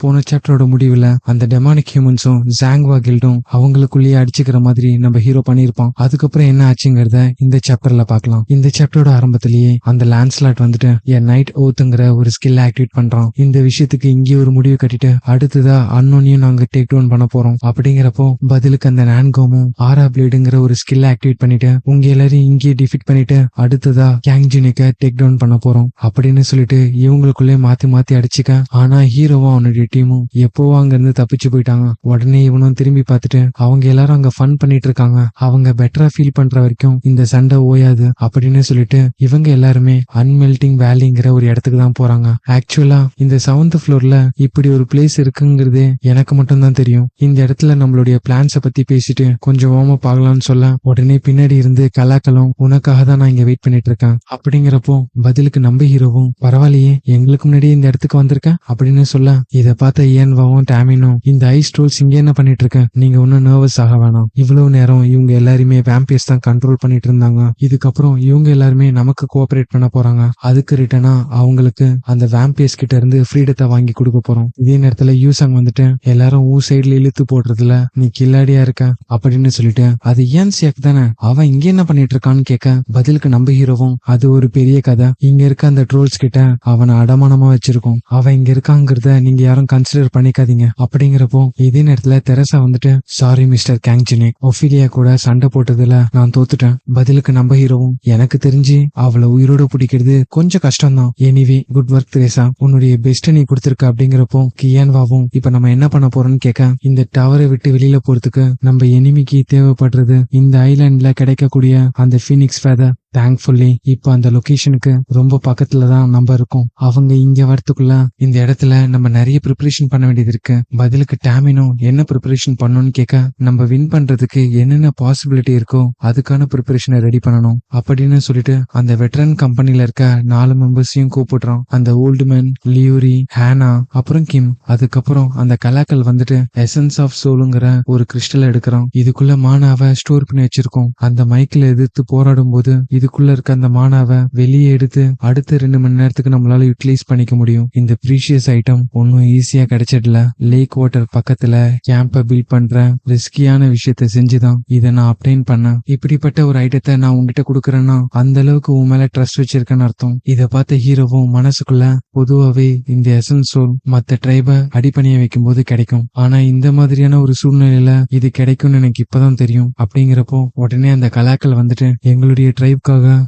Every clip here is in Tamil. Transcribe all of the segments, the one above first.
போன சாப்டரோட முடிவுல அந்த டெமானிக் ஹியூமன்ஸும் ஜாங்வா கில்டும் அவங்களுக்குள்ளேயே அடிச்சுக்கிற மாதிரி நம்ம ஹீரோ பண்ணிருப்பான். அதுக்கப்புறம் என்ன ஆச்சுங்கிறத இந்த சாப்டர்ல பாக்கலாம். இந்த சாப்டரோட ஆரம்பத்திலேயே அந்த லான்ஸ்லாட் வந்துட்டு என் நைட் ஓத்துங்கிற ஒரு ஸ்கில் ஆக்டிவேட் பண்றான். இந்த விஷயத்துக்கு இங்கே ஒரு முடிவு கட்டிட்டு அடுத்ததா அன்னோனையும் நாங்க டேக் டவுன் பண்ண போறோம். அப்படிங்கிறப்போ பதிலுக்கு அந்த நான்கோமும் ஆரா பிளேடுங்கிற ஒரு ஸ்கில் ஆக்டிவேட் பண்ணிட்டு உங்க எல்லாரையும் இங்கே டிஃபீட் பண்ணிட்டு அடுத்ததா கேங்ஜினிக்க டேக் டவுன் பண்ண போறோம் அப்படின்னு சொல்லிட்டு இவங்களுக்குள்ளே மாத்தி மாத்தி அடிச்சுக்க. ஆனா ஹீரோவும் அவனுடைய டீமும் எப்போவோ அங்க இருந்து தப்பிச்சு போயிட்டாங்க. உடனே இவனும் திரும்பி பார்த்துட்டு அவங்க எல்லாரும் அங்க ஃபன் பண்ணிட்டு இருக்காங்க, அவங்க பெட்டரா ஃபீல் பண்ற வரைக்கும் இந்த சண்டை ஓயாது அப்படின்னு சொல்லிட்டு இவங்க எல்லாருமே அன்மெல்டிங் வேலிங்கிற ஒரு இடத்துக்கு தான் போறாங்க. ஆக்சுவலா இந்த 7th ஃப்ளோர்ல இப்படி ஒரு பிளேஸ் இருக்குங்கிறதே எனக்கு மட்டும் தான் தெரியும். இந்த இடத்துல நம்மளுடைய பிளான்ஸ பத்தி பேசிட்டு கொஞ்சம் வார்ம் அப் ஆகலாம்னு சொல்ல உடனே பின்னாடி இருந்து கலாக்களும் உனக்காக தான் நான் இங்க வெயிட் பண்ணிட்டு இருக்கேன் அப்படிங்கிறப்போ பதிலுக்கு நம்ம ஹீரோவும் பரவாயில்லையே எங்களுக்கு முன்னாடி இந்த இடத்துக்கு வந்திருக்கேன் அப்படின்னு சொல்ல இதை பார்த்த இயன்வாவும் டாமினும் இந்த ஐஸ் ட்ரோல்ஸ் இங்க என்ன பண்ணிட்டு இருக்க, நீங்க ஒன்னும் நர்வஸ் ஆக வேணாம். இவ்வளவு நேரம் இவங்க எல்லாருமே வேம்பியர்ஸ் தான் கண்ட்ரோல் பண்ணிட்டு இருந்தாங்க, இதுக்கப்புறம் இவங்க எல்லாருமே நமக்கு கோஆபரேட் பண்ண போறாங்க. அதுக்கு ரிட்டனா அவங்களுக்கு அந்த வேம்பியர்ஸ் கிட்ட இருந்து ஃப்ரீடத்தை வாங்கி கொடுக்க போறோம். இதே நேரத்துல யூசாங் வந்துட்டு எல்லாரும் ஊ சைட்ல இழுத்து போடுறதுல நீ கில்லாடியா இருக்க அப்படின்னு சொல்லிட்டு அது ஏன் சியாக் தானே அவன் இங்க என்ன பண்ணிட்டு இருக்கான்னு கேட்க பதிலுக்கு நம்ம ஹீரோவும் அது ஒரு பெரிய கதை, இங்க இருக்க அந்த ட்ரோல்ஸ் கிட்ட அவனை அடமானமா வச்சிருக்கோம், அவன் இங்க இருக்காங்கிறத நீங்க யாரும் கன்சிடர் பண்ணிக்காதீங்க அப்படிங்கிறப்போ இதே நேரத்துல தெரசா வந்துட்டு சாரி மிஸ்டர் கேங்ஜினி, ஒஃபிலியா கூட சண்டை போட்டதுல நான் தோத்துட்டேன். பதிலுக்கு நம்ம ஹீரோவும் எனக்கு தெரிஞ்சு அவளை உயிரோட பிடிக்கிறது கொஞ்சம் கஷ்டம் தான், எனிவே குட் ஒர்க் தெரசா, உன்னுடைய பெஸ்ட் நீ கொடுத்திருக்க அப்படிங்கிறப்போ கியான்வாவும் இப்ப நம்ம என்ன பண்ண போறோம்னு கேட்க இந்த டவரை விட்டு வெளியில போறதுக்கு நம்ம எனிமிக்கு தேவைப்படுறது இந்த ஐலாண்ட்ல கிடைக்கக்கூடிய அந்த ஃபீனிக்ஸ் ஃபெதர். தேங்க்ஃபுல்லி இப்ப அந்த லொகேஷனுக்கு ரொம்ப பக்கத்துல தான் நம்ம இருக்கோம். அவங்க இங்க வரத்துக்குள்ள இந்த இடத்துல நம்ம நிறைய ப்ரிப்பரேஷன் பண்ண வேண்டியது இருக்கு. பதிலுக்கு டாமினும் என்ன ப்ரிப்பரேஷன் பண்ணணும்னு கேட்க நம்ம வின் பண்றதுக்கு என்னென்ன பாசிபிலிட்டி இருக்கோ அதுக்கான ப்ரிப்பரேஷனை ரெடி பண்ணணும் அப்படின்னு சொல்லிட்டு அந்த வெட்டரன் கம்பெனில இருக்க 4 மெம்பர்ஸையும் கூப்பிடுறோம். அந்த ஓல்டு மேன், லியூரி, ஹேனா, அப்புறம் கிம். அதுக்கப்புறம் அந்த கலாக்கள் வந்துட்டு எசன்ஸ் ஆஃப் சோலுங்கிற ஒரு கிறிஸ்டல் எடுக்கிறோம். இதுக்குள்ள மானாவை ஸ்டோர் பண்ணி வச்சிருக்கோம். அந்த மைக்கில் எதிர்த்து போராடும் போது இதுக்குள்ள இருக்க அந்த மானாவை வெளியே எடுத்து அடுத்த 2 மணி நேரத்துக்கு நம்மளால யூட்டிலைஸ் பண்ணிக்க முடியும். இந்த ப்ரீஷியஸ் ஐட்டம் ஒன்னும் ஈஸியா கிடைச்சிடல. லேக் வாட்டர் பக்கத்துல கேம்ப பில்ட் பண்ற ரிஸ்கியான விஷயத்த செஞ்சுதான் இதை நான் அப்டைன் பண்ணேன். இப்படிப்பட்ட ஒரு ஐட்டத்தை நான் உங்ககிட்ட கொடுக்கறேன்னா அந்த அளவுக்கு உன் மேல ட்ரஸ்ட் வச்சிருக்கேன்னு அர்த்தம். இதை பார்த்த ஹீரோவும் மனசுக்குள்ள பொதுவாவே இந்த எசன்ஸ் சோல் மத்த ட்ரைபை அடிப்பணிய வைக்கும் போது கிடைக்கும், ஆனா இந்த மாதிரியான ஒரு சூழ்நிலையில இது கிடைக்கும்னு எனக்கு இப்பதான் தெரியும் அப்படிங்கிறப்போ உடனே அந்த கலாக்கள் வந்துட்டு எங்களுடைய ட்ரைப்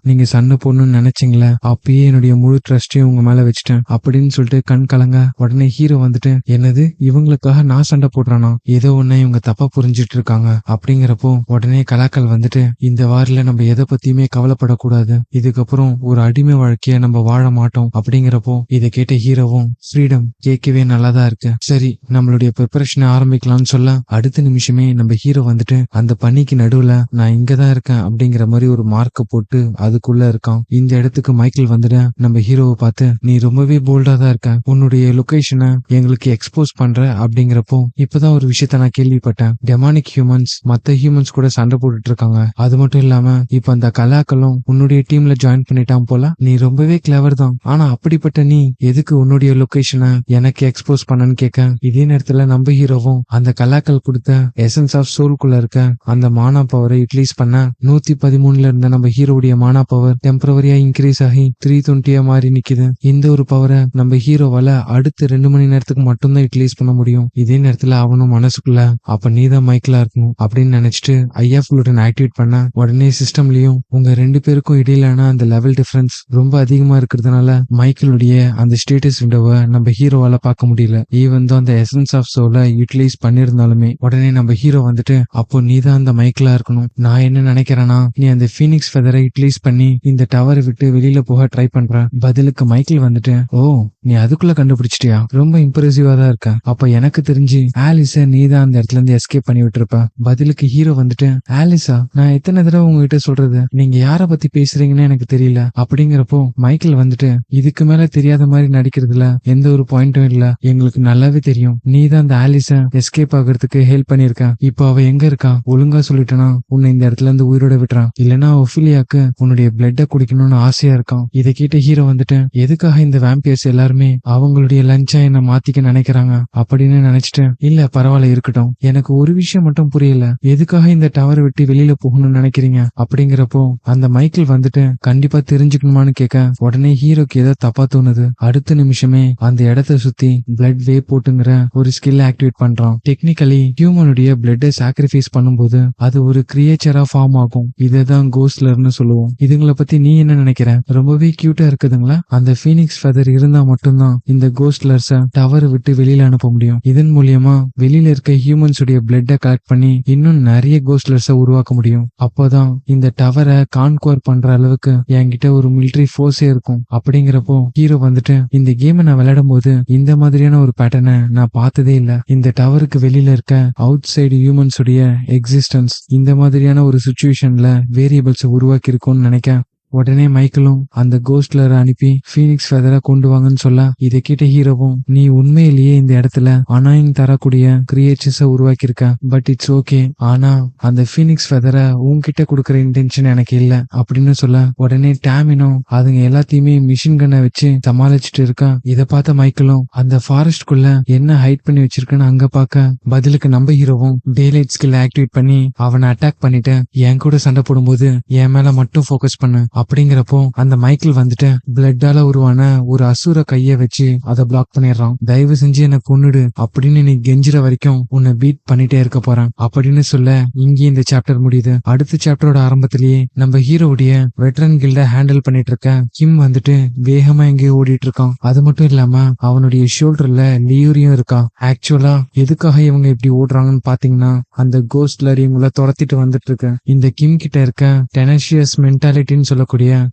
நீங்க சண்டை போடணும்னு நினைச்சீங்களா, அப்பயே என்னுடைய முழு ட்ரஸ்டையும் உங்க மேல வச்சுட்டேன் அப்படின்னு சொல்லிட்டு கண் கலங்க. உடனே ஹீரோ வந்துட்டு என்னது இவங்களுக்காக நான் சண்டை போடுறானா, ஏதோ ஒண்ணு இவங்க தப்பா புரிஞ்சிட்டு இருக்காங்க அப்படிங்கிறப்போ உடனே கலாக்கள் வந்துட்டு இந்த வாரில நம்ம எதை பத்தியுமே கவலைப்படக்கூடாது, இதுக்கப்புறம் ஒரு அடிமை வாழ்க்கைய நம்ம வாழ மாட்டோம் அப்படிங்கிறப்போ இதை கேட்ட ஹீரோவும் ஃப்ரீடம் கேட்கவே நல்லாதான் இருக்கு, சரி நம்மளுடைய ப்ரிப்பரேஷனை ஆரம்பிக்கலாம்னு சொல்ல அடுத்த நிமிஷமே நம்ம ஹீரோ வந்துட்டு அந்த பனிக்கு நடுவுல நான் இங்கதான் இருக்கேன் அப்படிங்கிற மாதிரி ஒரு மார்க்க போட்டு அதுக்குள்ள இருக்கான். இந்த இடத்துக்கு மைக்கேல் வந்துட்டு நம்ம ஹீரோவை பார்த்து நீ ரொம்பவே போல்டா தான் இருக்க, உன்னுடைய லொகேஷனை எங்களுக்கு எக்ஸ்போஸ் பண்ற அப்படிங்கிறப்போ இப்பதான் ஒரு விஷயத்த நான் கேள்விப்பட்டேன், டெமானிக் ஹியூமன்ஸ் மத்த ஹியூமன்ஸ் கூட சண்டை போட்டுட்டு இருக்காங்க. அது மட்டும் இல்லாம இப்ப அந்த கலாக்களும் உன்னுடைய டீம்ல ஜாயின் பண்ணிட்டான் போல, நீ ரொம்பவே கிளவர் தான், ஆனா அப்படிப்பட்ட நீ எதுக்கு உன்னுடைய லொகேஷனை எனக்கு எக்ஸ்போஸ் பண்ணன்னு கேட்க இதே நேரத்துல நம்ம ஹீரோவும் அந்த கலாக்கள் கொடுத்த எசன்ஸ் ஆஃப் சோல்குள்ள இருக்க அந்த மானா பவரை யூட்டிலைஸ் பண்ண 113ல இருந்த நம்ம ஹீரோடைய மானா பவர் டெம்பரவரியா இன்க்ரீஸ் ஆகி 320 மாறி நிக்குது. இந்த ஒரு பவரை நம்ம ஹீரோவால அடுத்த 2 மணி நேரத்துக்கு மட்டும்தான் யூட்டிலைஸ் பண்ண முடியும். இதே நேரத்துல அவனும் மனசுக்குள்ள அப்ப நீதான் மைக்கேலா இருக்கணும் அப்படின்னு நினைச்சிட்டு ஐஎஃப் குளூட்டன் ஆக்டிவேட் பண்ண உடனே சிஸ்டம்லயும் உங்க 2 பேருக்கும் இடையிலான அந்த லெவல் டிஃபரன்ஸ் ரொம்ப அதிகமா இருக்கிறதுனால மைக்கேலுடைய அந்த ஸ்டேட்டஸ் விண்டோவை நம்ம ஹீரோவால பார்க்க முடியல. ஈவன் தான் அந்த எசன்ஸ் ஆஃப் சோலை யூட்டிலைஸ் பண்ணிருந்தாலுமே உடனே நம்ம ஹீரோ வந்துட்டு அப்போ நீதான் அந்த மைக்கேலா இருக்கணும், நான் என்ன நினைக்கிறேன்னா நீ அந்த ஃபீனிக்ஸ் ஃபெதரை யூட்டிலைஸ் பண்ணி இந்த டவரை விட்டு வெளியில போக ட்ரை பண்ற. பதிலுக்கு மைக்கேல் வந்துட்டு ஓ நீ அதுக்குள்ள கண்டுபிடிச்சிட்டியா, ரொம்ப இம்ப்ரெசிவா தான் இருக்க, அப்ப எனக்கு தெரிஞ்சு ஆலிஸ நீ தான் அந்த இடத்துல இருந்து எஸ்கேப் பண்ணி விட்டுருப்ப. பதிலுக்கு ஹீரோ வந்துட்டு ஆலிஸா, நான் எத்தனை தடவை உங்ககிட்ட சொல்றது, நீங்க யார பத்தி பேசுறீங்கன்னு எனக்கு தெரியல அப்படிங்கிறப்போ மைக்கேல் வந்துட்டு இதுக்கு மேல தெரியாத மாதிரி நடிக்கிறதுல எந்த ஒரு பாயிண்டும் இல்ல, எங்களுக்கு நல்லாவே தெரியும் நீ தான் அந்த ஆலிஸ எஸ்கேப் ஆகுறதுக்கு ஹெல்ப் பண்ணிருக்க, இப்போ அவ எங்க இருக்கா, ஒழுங்கா சொல்லிட்டனா உன்னை இந்த இடத்துல இருந்து உயிரோட விட்டுறான், இல்லனா ஒஃபிலியாக்கு உன்னுடைய பிளட்ட குடிக்கணும்னு ஆசையா இருக்கான். இதை கேட்ட ஹீரோ வந்துட்டு எதுக்காக இந்த வேம்பியர்ஸ் எல்லாருமே அவங்களுடைய லஞ்சா என்ன மாத்திக்க நினைக்கிறாங்க அப்படின்னு நினைச்சிட்டு, இல்ல பரவாயில்ல இருக்கட்டும், எனக்கு ஒரு விஷயம் மட்டும் புரியல, எதுக்காக இந்த டவர் விட்டு வெளியில போகணும்னு நினைக்கிறீங்க அப்படிங்கிறப்போ அந்த மைக்கேல் வந்துட்டு கண்டிப்பா தெரிஞ்சுக்கணுமான்னு கேட்க உடனே ஹீரோக்கு ஏதோ தப்பா தோணுது. அடுத்த நிமிஷமே அந்த இடத்தை சுத்தி பிளட் வே போட்டுங்கிற ஒரு ஸ்கில் ஆக்டிவேட் பண்றான். டெக்னிக்கலி ஹியூமனுடைய பிளட்டை சாக்ரிஃபைஸ் பண்ணும்போது அது ஒரு கிரியேச்சரா ஃபார்ம் ஆகும். இதுதான் கோஸ்ட்லர்னு சொல்லுவோம். இதுங்களை பத்தி நீ என்ன நினைக்கிற? ரொம்பவே கியூட்டா இருக்குதுங்களா? அந்த ஃபீனிக்ஸ் ஃபெதர் இருந்தா மட்டும்தான் இந்த கோஸ்ட்லர்ஸ டவர் விட்டு வெளியில அனுப்ப முடியும். இதன் மூலியமா வெளியில இருக்க ஹியூமன்ஸ் உடைய பிளட்டை கலெக்ட் பண்ணி இன்னும் நிறைய கோஸ்ட்லர்ஸ உருவாக்க முடியும். அப்போதான் இந்த டவரை கான்குவர் பண்ற அளவுக்கு என்கிட்ட ஒரு மிலிட்டரி ஃபோர்ஸே இருக்கும். அப்படிங்கிறப்போ ஹீரோ வந்துட்டு இந்த கேமை நான் விளையாடும் போது இந்த மாதிரியான ஒரு பேட்டர்னை நான் பார்த்ததே இல்ல. இந்த டவருக்கு வெளியில இருக்க அவுட் சைடு ஹியூமன்ஸ் உடைய எக்ஸிஸ்டன்ஸ் இந்த மாதிரியான ஒரு சிச்சுவேஷன்ல வேரியபிள்ஸ் உருவாக்கி இருக்கும்னு நினைக்க உடனே மைக்கேலும் அந்த கோஸ்ட்லரை அனுப்பி ஃபீனிக்ஸ் ஃபெதரை கொண்டு வாங்கன்னு சொல்ல இதை கேட்ட ஹீரோவும் நீ உண்மையிலேயே இந்த இடத்துல அனாயிங் தரக்கூடிய கிரியேச்சர்ஸ உருவாக்கி இருக்க, பட் இட்ஸ் ஓகே, ஆனா அந்த ஃபீனிக்ஸ் ஃபெதரை உன்கிட்ட கொடுக்கற இன்டென்ஷன் எனக்கு இல்ல அப்படின்னு சொல்ல உடனே டாமினும் அதுங்க எல்லாத்தையுமே மிஷின் கன்னை வச்சு சமாளிச்சுட்டு இருக்கா. இதை பார்த்த மைக்கேலும் அந்த ஃபாரஸ்ட்குள்ள என்ன ஹைட் பண்ணி வச்சிருக்குன்னு அங்க பார்க்க பதிலுக்கு நம்ம ஹீரோவும் டேலைட் ஸ்கில் ஆக்டிவேட் பண்ணி அவனை அட்டாக் பண்ணிட்டு என் கூட சண்டை போடும்போது என் மேல மட்டும் ஃபோக்கஸ் பண்ணு அப்படிங்கிறப்போ அந்த மைக்கேல் வந்துட்டு பிளட்டால உருவான ஒரு அசுர கைய வச்சு அதை பிளாக் பண்ணிடுறான். தயவு செஞ்சு என்ன கொன்னுடு அப்படின்னு நீ கெஞ்சுற வரைக்கும் உன்னை பீட் பண்ணிட்டே இருக்க போறேன் அப்படின்னு சொல்ல இங்கே இந்த சாப்டர் முடியுது. அடுத்த சாப்டரோட ஆரம்பத்திலேயே நம்ம ஹீரோடைய வெட்டரன் கில்ட ஹேண்டில் பண்ணிட்டு இருக்க கிம் வந்துட்டு வேகமா எங்கேயோ ஓடிட்டு இருக்கான். அது மட்டும் இல்லாம அவனுடைய ஷோல்டர்ல லியூரியும் இருக்கா. ஆக்சுவலா எதுக்காக இவங்க இப்படி ஓடுறாங்கன்னு பாத்தீங்கன்னா அந்த கோஸ்ட்லர் இவங்கள துரத்திட்டு வந்துட்டு இருக்கு. இந்த கிம் கிட்ட இருக்க டெனஷியஸ் மென்டாலிட்டின்னு சொல்லக்கூடிய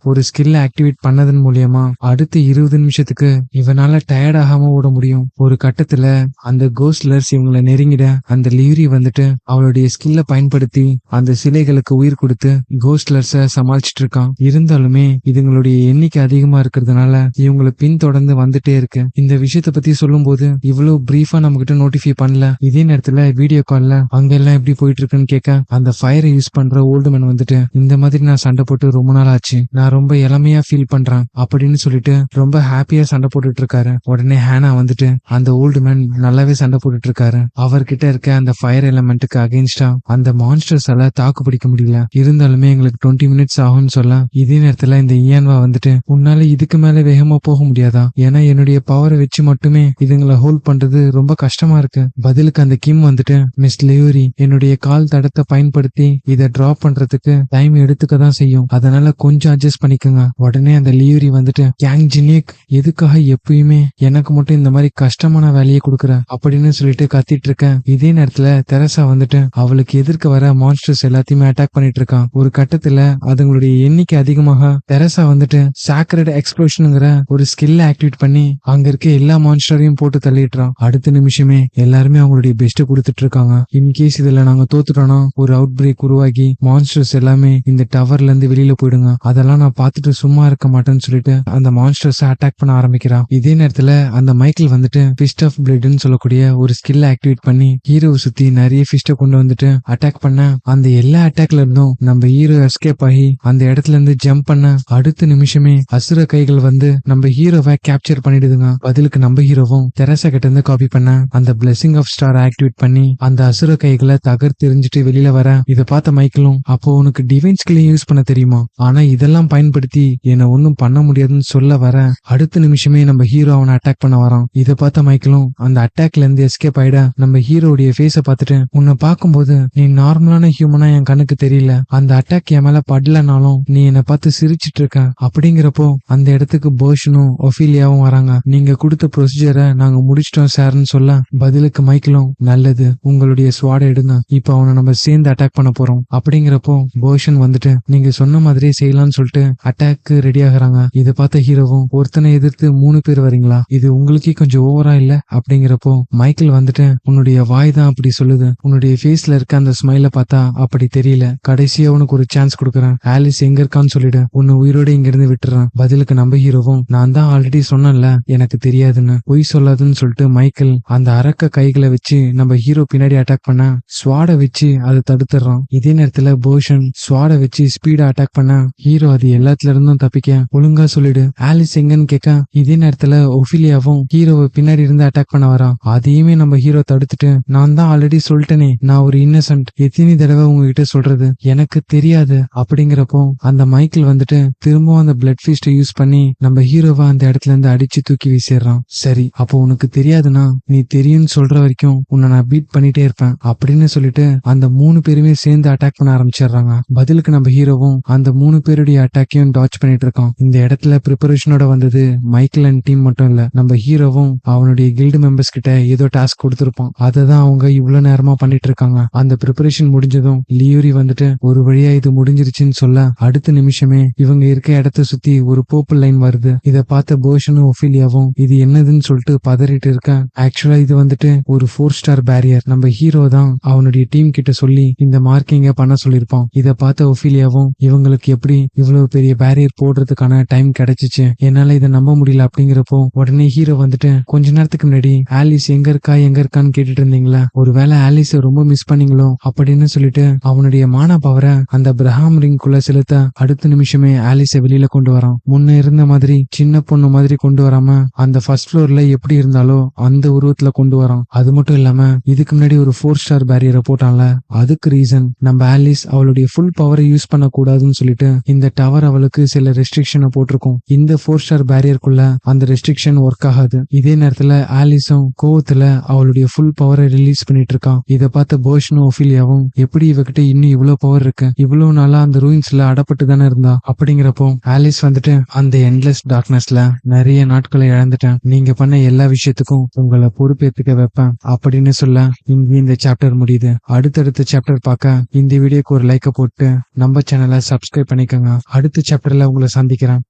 ஒரு ஸ்கில் ஆக்டிவேட் பண்ணதன் மூலியமா அடுத்த 20 நிமிஷத்துக்கு இவனால டயர்ட் ஆகாம ஓட முடியும். ஒரு கட்டத்துல அந்த கோஸ்ட்லர்ஸ் இவங்களை நெருங்கிட அந்த லியூரி வந்துட்டு அவளுடைய ஸ்கில்ல பயன்படுத்தி அந்த சிலைகளுக்கு உயிர் கொடுத்து கோஸ்ட்லர்ஸ சமாளிச்சுட்டு இருக்கான். இருந்தாலுமே இதுங்களுடைய எண்ணிக்கை அதிகமா இருக்கிறதுனால இவங்களை பின்தொடர்ந்து வந்துட்டே இருக்கு. இந்த விஷயத்த பத்தி சொல்லும் போது இவ்வளவு பிரீஃபா நம்ம கிட்ட நோட்டிஃபை பண்ணல. இதே நேரத்துல வீடியோ கால்ல அங்க எல்லாம் எப்படி போயிட்டு இருக்குன்னு கேட்க அந்த ஃபயரை யூஸ் பண்ற ஓல்டு மேன் வந்துட்டு இந்த மாதிரி நான் சண்டை போட்டு ரொம்ப நாள் ஆச்சு, நான் ரொம்ப இளமையா ஃபீல் பண்றேன் அப்படின்னு சொல்லிட்டு ரொம்ப ஹாப்பியா சண்டை போட்டுட்டு இருக்காரு. உடனே ஹேனா வந்துட்டு அந்த ஓல்டு மேன் நல்லாவே சண்டை போட்டுட்டு இருக்காரு. அவர்கிட்ட இருக்க அந்த ஃபயர் எலமெண்ட்டுக்கு அகைன்ஸ்டா அந்த மான்ஸ்டர்ஸால தாக்கு பிடிக்க முடியல. இருந்தாலுமே எங்களுக்கு 20 மினிட்ஸ் ஆகும்னு சொல்ல இதே நேரத்துல இந்த இயான்வா வந்துட்டு உன்னால இதுக்கு மேல வேகமா போக முடியாதா? ஏன்னா என்னுடைய பவரை வச்சு மட்டுமே இதுங்களை ஹோல்ட் பண்றது ரொம்ப கஷ்டமா இருக்கு. பதிலுக்கு அந்த கிம் வந்துட்டு மிஸ் லியூரி என்னுடைய கால் தடத்தை பயன்படுத்தி இதை டிராப் பண்றதுக்கு டைம் எடுத்துக்க தான் செய்யும், அதனால கொஞ்சம் அட்ஜஸ்ட் பண்ணிக்கோங்க. உடனே அந்த லியூரி வந்துட்டு கேங் ஜினிக் எதுக்காக எப்பயுமே எனக்கு மட்டும் இந்த மாதிரி கஷ்டமான வேலையை கொடுக்குற அப்படின்னு சொல்லிட்டு கத்திட்டு இருக்க. இதே நேரத்துல தெரசா வந்துட்டு அவளுக்கு எதிர்க்க வர மான்ஸ்டர்ஸ் எல்லாத்தையுமே அட்டாக் பண்ணிட்டு இருக்கான். ஒரு கட்டத்துல அதுங்களுடைய எண்ணிக்கை அதிகமாக தெரசா வந்துட்டு சாக்ரெட் எக்ஸ்ப்ளோஷனுங்கிற ஒரு ஸ்கில் ஆக்டிவேட் பண்ணி அங்க இருக்க எல்லா மான்ஸ்டரையும் போட்டு தள்ளிடுறான். அடுத்த நிமிஷமே எல்லாருமே அவங்களுடைய பெஸ்ட் கொடுத்துட்டு இருக்காங்க. இன்கேஸ் இதுல நாங்க தோத்துட்டோம்னா ஒரு அவுட் பிரேக் உருவாகி மான்ஸ்டர்ஸ் எல்லாமே இந்த டவர்ல இருந்து வெளியில போயிடுங்க, அதெல்லாம் நான் பார்த்துட்டு சும்மா இருக்க மாட்டேன்னு சொல்லிட்டு அந்த மான்ஸ்டர்ஸ் அட்டாக் பண்ண ஆரம்பிக்கிறான். இதே நேரத்துல அந்த மைக்கேல் வந்துட்டு ஃபிஸ்ட் ஆஃப் பிளட்னு சொல்லக்கூடிய ஒரு ஸ்கில் ஆக்டிவேட் பண்ணி ஹீரோவை சுத்தி நிறைய ஃபிஸ்ட கொண்டு வந்துட்டு அட்டாக் பண்ண அந்த எல்லா அட்டாக்ல இருந்தும் நம்ம ஹீரோ எஸ்கேப் ஆகி அந்த இடத்துல இருந்து ஜம்ப் பண்ண அடுத்த நிமிஷமே அசுர கைகள் வந்து நம்ம ஹீரோவை கேப்சர் பண்ணிடுதுங்க. பதிலுக்கு நம்ம ஹீரோவும் தெரசா கிட்ட இருந்து காப்பி பண்ண அந்த பிளெஸிங் ஆஃப் ஸ்டார் ஆக்டிவேட் பண்ணி அந்த அசுர கைகளை தகர்த்து எரிஞ்சிட்டு வெளியில வர இதை பார்த்த மைக்கேலும் அப்போ உனக்கு டிவைன் ஸ்கில் யூஸ் பண்ண தெரியுமா, ஆனா இதெல்லாம் பயன்படுத்தி என்ன ஒன்னும் பண்ண முடியாதுன்னு சொல்ல வர அடுத்த நிமிஷமே நம்ம ஹீரோ அவனை அட்டாக் பண்ண வரான். இதை பார்த்த மைக்கேலும் அந்த அட்டாக்ல இருந்து எஸ்கேப் ஆயிட நம்ம ஹீரோடைய ஃபேஸ பார்த்துட்டு உன்னை பார்க்கும்போது நீ நார்மலான ஹியூமனா என் கண்ணுக்கு தெரியல, அந்த அட்டாக் என் மேல படலனாலும் நீ என்னை பார்த்து சிரிச்சிட்டு இருக்க அப்படிங்கிறப்போ அந்த இடத்துக்கு போஷனும் ஒஃபீலியாவும் வராங்க. நீங்க கொடுத்த ப்ரொசீஜரை நாங்க முடிச்சிட்டோம் சார்ன்னு சொல்ல பதிலுக்கு மைக்கேலும் நல்லது, உங்களுடைய ஸ்வாட எடுங்க, இப்ப அவனை நம்ம சேர்ந்து அட்டாக் பண்ண போறோம் அப்படிங்கிறப்போ போஷன் வந்துட்டு நீங்க சொன்ன மாதிரியே செய்யலாம்னு சொல்லிட்டு அட்டாக்கு ரெடி ஆகுறாங்க. இதை பார்த்த ஹீரோவும் ஒருத்தனை எதிர்த்து 3 பேர் வரீங்களா, இது உங்களுக்கே கொஞ்சம் ஓவரா இல்ல அப்படிங்கிறப்போ மைக்கேல் வந்துட்டு உன்னுடைய வாய் தான் அப்படி சொல்லுது, உன்னுடைய ஃபேஸ்ல இருக்க அந்த ஸ்மைல பார்த்தா அப்படி தெரியல, கடைசியா உனக்கு ஒரு சான்ஸ் கொடுக்குறேன், ஆலிஸ் எங்க இருக்கான்னு சொல்லிடு, உன்னை உயிரோட இங்க இருந்து விட்டுறான். பதிலுக்கு நம்ம ஹீரோவும் நான் தான் ஆல்ரெடி சொன்னேன்ல எனக்கு தெரியாதுன்னு, பொய் சொல்லாதுன்னு சொல்லிட்டு மைக்கேல் அந்த அரக்க கைகளை வச்சு நம்ம ஹீரோ பின்னாடி அட்டாக் பண்ண ஸ்வாட வச்சு அதை தடுத்துறான். இதே நேரத்துல போஷன் ஸ்வாட வச்சு ஸ்பீடா அட்டாக் பண்ண ஹீரோ அது எல்லாத்துல இருந்தும் தப்பிக்க ஒழுங்கா சொல்லிடு ஆலிஸ் எங்கன்னு கேட்க இதே நேரத்துல ஒஃபிலியாவும் ஹீரோவை பின்னாடி இருந்து அட்டாக் பண்ண வரா. அதையுமே நம்ம ஹீரோ தடுத்துட்டு நான் தான் ஆல்ரெடி சொல்லிட்டேனே நான் ஒரு இன்னசென்ட், எத்தனை தடவை உங்ககிட்ட சொல்றது எனக்கு தெரியாது அப்படிங்கிறப்போ அந்த மைக்கேல் வந்துட்டு திரும்பவும் அந்த பிளட் ஃபீஸ்ட யூஸ் பண்ணி நம்ம ஹீரோவை அந்த இடத்துல இருந்து அடிச்சு தூக்கி வீசிடுறான். சரி அப்போ உனக்கு தெரியாதுன்னா நீ தெரியும்னு சொல்ற வரைக்கும் உன்னை நான் பீட் பண்ணிட்டே இருப்பேன் அப்படின்னு சொல்லிட்டு அந்த 3 பேருமே சேர்ந்து அட்டாக் பண்ண ஆரம்பிச்சிடுறாங்க. பதிலுக்கு நம்ம ஹீரோவும் அந்த 3 பேருடைய அட்டாக்கையும் டாச் பண்ணிட்டு இருக்கான். இந்த இடத்துல ப்ரிப்பரேஷனோட வந்தது மைக்கேல் அண்ட் டீம் மட்டும் இல்ல, நம்ம ஹீரோவும் அவனுடைய கில்டு மெம்பர்ஸ் கிட்ட ஏதோ டாஸ்க் கொடுத்திருப்பான். அதை தான் அவங்க இவ்வளவு நேரமா பண்ணிட்டு இருக்காங்க. அந்த ப்ரிப்பரேஷன் முடிஞ்சதும் லியூரி வந்துட்டு ஒரு வழியா இது முடிஞ்சிருச்சுன்னு சொல்ல அடுத்த நிமிஷமே இவங்க இருக்க இடத்த சுத்தி ஒரு பர்பிள் லைன் வருது. இதை பார்த்த போஷனும் ஒஃபிலியாவும் இது என்னதுன்னு சொல்லிட்டு பதறிட்டு இருக்க ஆக்சுவலா இது வந்துட்டு ஒரு 4 ஸ்டார் பேரியர். நம்ம ஹீரோ தான் அவனுடைய டீம் கிட்ட சொல்லி இந்த மார்க்கிங்க பண்ண சொல்லிருப்பான். இதை பார்த்த ஒஃபிலியாவும் இவங்களுக்கு எப்படி இவ்வளவு பெரிய பேரியர் போடுறதுக்கான டைம் கிடைச்சிச்சு, என்னால இதை நம்ப முடியல அப்படிங்கிறப்போ உடனே ஹீரோ வந்துட்டு கொஞ்ச நேரத்துக்கு முன்னாடி ஆலிஸ் எங்க இருக்கான்னு கேட்டுட்டு இருந்தீங்களா, ஒருவேளை ஆலிஸ் ரொம்ப மிஸ் பண்ணீங்களோ அப்படின்னு சொல்லிட்டு அவனுடைய மான பவரை அந்த பிரஹாம் ரிங் குள்ள செலுத்த அடுத்த நிமிஷமே ஆலிஸ வெளியில கொண்டு வரான். முன்ன இருந்த மாதிரி சின்ன பொண்ணு மாதிரி கொண்டு வராம அந்த ஃபர்ஸ்ட் ஃப்ளோர்ல எப்படி இருந்தாலோ அந்த உருவத்துல கொண்டு வரான். அது மட்டும் இல்லாம இதுக்கு முன்னாடி ஒரு 4 ஸ்டார் பேரியரை போட்டான்ல, அதுக்கு ரீசன் நம்ம ஆலிஸ் அவளுடைய ஃபுல் பவரை யூஸ் பண்ண கூடாதுன்னு சொல்லிட்டு இந்த டவர் அவளுக்கு சில ரெஸ்ட்ரிக்ஷனை போட்டிருக்கும். இந்த 4 ஸ்டார் பேரியருக்குள்ள அந்த ரெஸ்ட்ரிக்ஷன் ஒர்க் ஆகாது. இதே நேரத்துல ஆலிஸும் கோவத்துல அவளுடைய ஃபுல் பவரை ரிலீஸ் பண்ணிட்டு இருக்கான். இதை பார்த்த போஷனும் ஒஃபிலியாவும் எப்படி இவகிட்ட இன்னும் இவ்வளவு பவர் இருக்கு, இவ்வளவு நாளா அந்த ரூயின்ஸ்ல அடப்பட்டு தானே இருந்தா அப்படிங்கிறப்போ ஆலிஸ் வந்துட்டு அந்த எண்ட்லெஸ் டார்க்னஸ்ல நிறைய நாட்களை இழந்துட்டேன், நீங்க பண்ண எல்லா விஷயத்துக்கும் உங்களை பொறுப்பேற்றுக்க வைப்பேன் அப்படின்னு சொல்ல இங்க இந்த சாப்டர் முடியுது. அடுத்தடுத்த சாப்டர் பார்க்க இந்த வீடியோக்கு ஒரு லைக்கை போட்டு நம்ம சேனலை சப்ஸ்கிரைப் பண்ணிக்கோங்க. அடுத்த சாப்டர்ல உங்களை சந்திக்கிறேன்.